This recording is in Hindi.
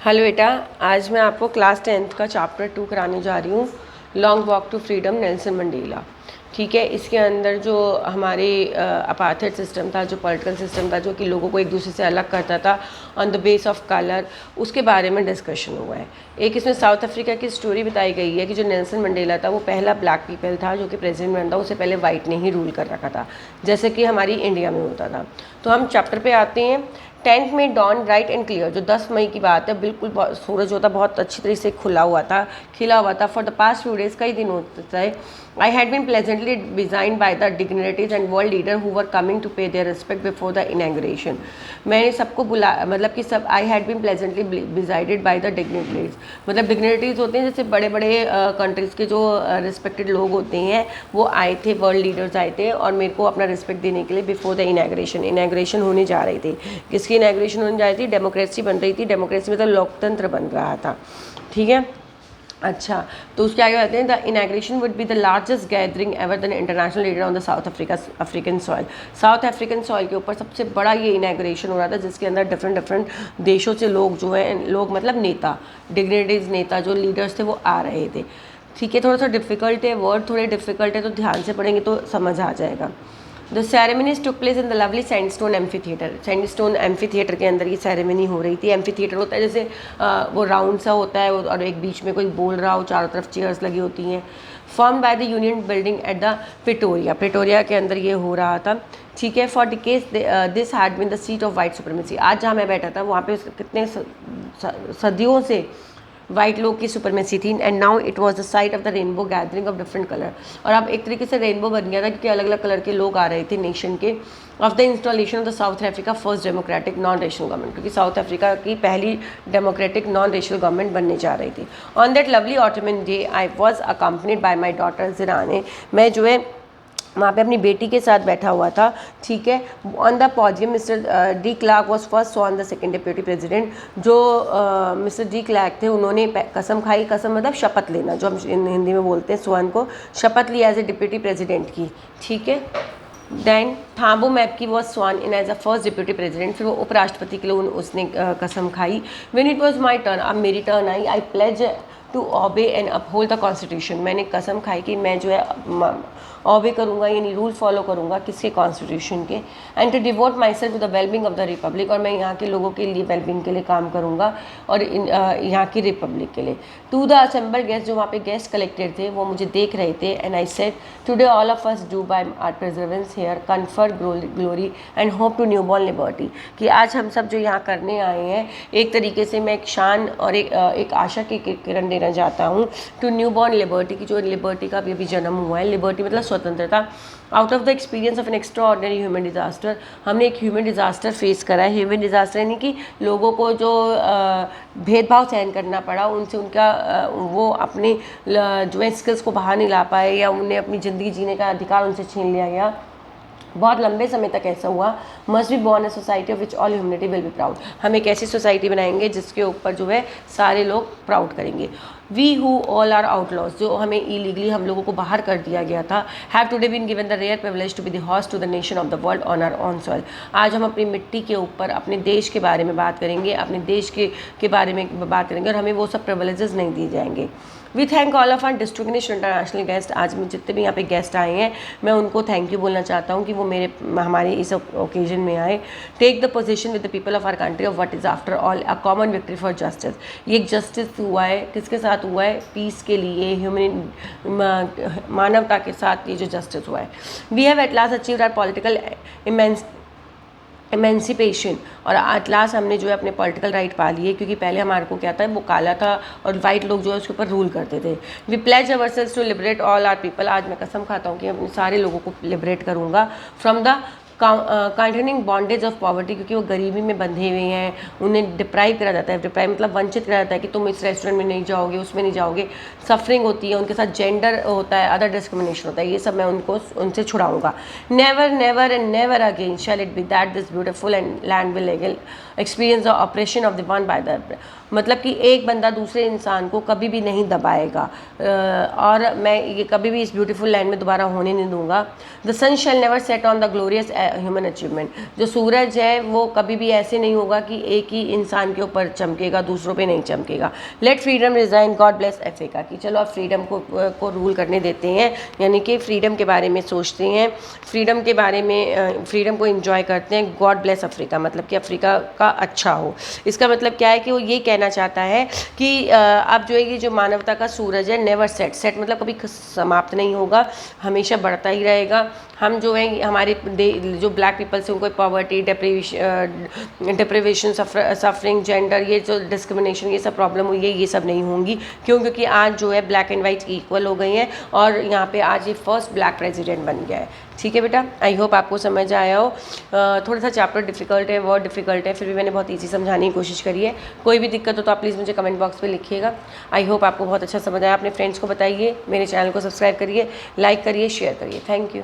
हेलो बेटा, आज मैं आपको क्लास 10th का चैप्टर 2 कराने जा रही हूँ। Long walk to freedom, Nelson Mandela. ठीक है, इसके अंदर जो हमारे अपार्थाइड सिस्टम था, जो पॉलिटिकल सिस्टम था, जो कि लोगों को एक दूसरे से अलग करता था on the base of colour, उसके बारे में डिस्कशन हुआ है। एक इसमें साउथ अफ्रीका की स्टोरी बताई गई है कि जो नेल्सन मंडेला था वो पहला ब्लैक पीपल था जो कि प्रेसिडेंट बनता, उससे पहले वाइट ने ही रूल कर रखा था, जैसे कि हमारी इंडिया में होता था। तो हम चैप्टर पे आते हैं। 10th में डॉन ब्राइट एंड क्लियर, जो 10 मई की बात है, बिल्कुल सूरज होता बहुत अच्छी तरीके से खुला हुआ था, खिला हुआ था। For the past few days, कई दिन होते थे, I had been pleasantly designed by the dignitaries and world leader who were coming to pay their respect before the inauguration. मैंने सबको बुला, मतलब कि सब, I had been pleasantly decided by the dignitaries, मतलब डिग्निटरीज होते हैं जैसे बड़े बड़े कंट्रीज़ के जो रिस्पेक्टेड लोग होते हैं, वो आए थे, वर्ल्ड लीडर्स आए थे और मेरे को अपना रिस्पेक्ट देने के लिए बिफोर द इनॉग्रेशन होने जा रही थी। किसकी इनॉग्रेशन होने जा रही थी? डेमोक्रेसी बन रही थी। डेमोक्रेसी मतलब लोकतंत्र बन रहा था। ठीक है, अच्छा, तो उसके आगे कहते हैं the inauguration would be the largest gathering ever the international leader on the south African soil. South African soil के ऊपर सबसे बड़ा ये इनॉग्रेशन हो रहा था, जिसके अंदर डिफरेंट देशों से लोग जो हैं, लोग मतलब नेता, डिग्निटरीज नेता, जो लीडर्स थे वो आ रहे थे। ठीक है, थोड़ा सा डिफिकल्ट है, वर्ड थोड़े डिफिकल्ट है, तो ध्यान से पढ़ेंगे तो समझ आ जाएगा। The ceremonies took place in the lovely sandstone amphi theatre. Sandstone amphi theatre के अंदर ये सेरेमनी हो रही थी। एम्फी थिएटर होता है जैसे वो राउंड सा होता है और एक बीच में कोई बोल रहा हो, चारों तरफ चेयर्स लगी होती हैं। Form by the union building at the Pretoria के अंदर ये हो रहा था। ठीक है, for decades this had been the seat of white supremacy. आज जहाँ मैं बैठा था वहाँ पे कितने सदियों से वाइट लोग की सुपरमेसी थी, and now it was the site of the rainbow gathering of different colour. और अब एक तरीके से रेनबो बन गया था क्योंकि अलग अलग कलर के लोग आ रहे थे नेशन के। Of the installation of the south Africa first democratic non rational government, क्योंकि साउथ अफ्रीका की पहली डेमोक्रेटिक नॉन रेशनल गवर्नमेंट बनने जा रही थी। On that lovely autumn day I was accompanied by my daughter Zenani. मैं जो है वहाँ पे अपनी बेटी के साथ बैठा हुआ था। ठीक है, on the podium mister de Klerk was first on the second deputy president. जो मिस्टर डी क्लार्क थे, उन्होंने कसम खाई, कसम मतलब शपथ लेना, जो हम हिंदी में बोलते हैं, स्वर्ण को शपथ लिया एज ए डिप्यूटी प्रेसिडेंट की। ठीक है, then Thabo Mbeki was sworn in as a first deputy president. फिर वो उपराष्ट्रपति के लिए उसने कसम खाई। When it was my turn, अब मेरी टर्न आई, I pledge to obey and uphold the constitution. मैंने कसम खाई कि मैं जो है ओबे करूँगा, यानी रूल फॉलो करूँगा, किसके? कॉन्स्टिट्यूशन के। And to devote myself to the wellbeing of the republic, और मैं यहाँ के लोगों के लिए वेलबिंग के लिए काम करूँगा और यहाँ की रिपब्लिक के लिए। टू द असेंबल गेस्ट, जो वहाँ पे गेस्ट कलेक्टेड थे वो मुझे देख रहे थे, and I said today all of us do by our presence here confer glory and hope to newborn liberty. कि आज हम सब जो यहाँ करने आए हैं, एक तरीके से मैं एक शान और एक आशा की किरण देना चाहता हूँ टू न्यू बॉर्न लिबर्टी की, जो लिबर्टी का भी अभी जन्म हुआ है। लिबर्टी मतलब स्वतंत्रता। Out of the experience of an extra ordinary human disaster, हमने एक ह्यूमन डिजास्टर फेस करा है। ह्यूमन डिजास्टर यानी कि लोगों को जो भेदभाव सहन करना पड़ा, उनसे उनका वो अपने जो है स्किल्स को बाहर नहीं ला पाए, या उन्हें अपनी ज़िंदगी जीने का अधिकार उनसे छीन लिया गया। बहुत लंबे समय तक ऐसा हुआ। Must be born a society of which all humanity will be proud. हम एक ऐसी सोसाइटी बनाएंगे जिसके ऊपर जो है सारे लोग प्राउड करेंगे। We who all are outlaws, जो हमें इलीगली हम लोगों को बाहर कर दिया गया था, have today been given the rare privilege to be the host to the nation of the world on our own soil. आज हम अपनी मिट्टी के ऊपर अपने देश के बारे में बात करेंगे, अपने देश के बारे में बात करेंगे, और हमें वो सब प्रिविलेजेस नहीं दिए जाएंगे। We thank all of our distinguished international guest. आज में जितने भी यहाँ पे गेस्ट आए हैं, मैं उनको थैंक यू बोलना चाहता हूँ कि वो हमारे इस ओकेजन में आए। Take the position with the people of our country of what is after all a common victory for justice. ये एक जस्टिस हुआ है, किसके साथ हुआ है? पीस के लिए, मानवता के साथ ये जो जस्टिस हुआ है। We have at last achieved our political emancipation, और एट लास्ट हमने जो है अपने पॉलिटिकल राइट पा लिए, क्योंकि पहले हमारे को क्या था, वो काला था और वाइट लोग जो है उसके ऊपर रूल करते थे। We pledge ourselves to liberate all our people. आज मैं कसम खाता हूँ कि अपने सारे लोगों को लिबरेट करूँगा from the continuing bondage of poverty, क्योंकि वो गरीबी में बंधे हुए हैं, उन्हें डिप्राइव करा जाता है। डिप्राइव मतलब वंचित करा जाता है कि तुम इस रेस्टोरेंट में नहीं जाओगे, उसमें नहीं जाओगे। सफरिंग होती है, उनके साथ जेंडर होता है, अदर डिस्क्रिमिनेशन होता है, ये सब मैं उनसे छुड़ाऊंगा। Never never and never again shall it be that this beautiful and land will experience the oppression of the one by the मतलब कि एक बंदा दूसरे इंसान को कभी भी नहीं दबाएगा, और मैं ये कभी भी इस ब्यूटीफुल लैंड में दोबारा होने नहीं दूंगा। The sun shall never set on the glorious human achievement, जो सूरज है वो कभी भी ऐसे नहीं होगा कि एक ही इंसान के ऊपर चमकेगा, दूसरों पे नहीं चमकेगा। Let freedom reign, God bless Africa, की चलो अब फ्रीडम को रूल करने देते हैं, यानी कि फ्रीडम के बारे में सोचते हैं, फ्रीडम के बारे में फ्रीडम को एंजॉय करते हैं। गॉड ब्लेस अफ्रीका मतलब कि अफ्रीका का अच्छा हो। इसका मतलब क्या है कि वो ये कहना चाहता है कि अब जो है ये जो मानवता का सूरज है नेवर सेट, सेट मतलब कभी समाप्त नहीं होगा, हमेशा बढ़ता ही रहेगा। हम जो है हमारे जो ब्लैक पीपल्स हैं उनको पॉवर्टी, डिप्रिवेशन, सफरिंग, जेंडर, ये जो डिस्क्रिमिनेशन, ये सब प्रॉब्लम हुई है, ये सब नहीं होंगी। क्यों? क्योंकि आज जो है ब्लैक एंड वाइट इक्वल हो गई हैं और यहाँ पे आज ये फर्स्ट ब्लैक प्रेसिडेंट बन गया है। ठीक है बेटा, आई होप आपको समझ आया हो। थोड़ा सा चैप्टर डिफ़िकल्ट है, वर्ड डिफ़िकल्ट है, फिर भी मैंने बहुत ईजी समझाने की कोशिश करी है। कोई भी दिक्कत हो तो आप प्लीज़ मुझे कमेंट बॉक्स पे लिखिएगा। आई होप आपको बहुत अच्छा समझ आया। अपने फ्रेंड्स को बताइए, मेरे चैनल को सब्सक्राइब करिए, लाइक करिए, शेयर करिए। Thank you.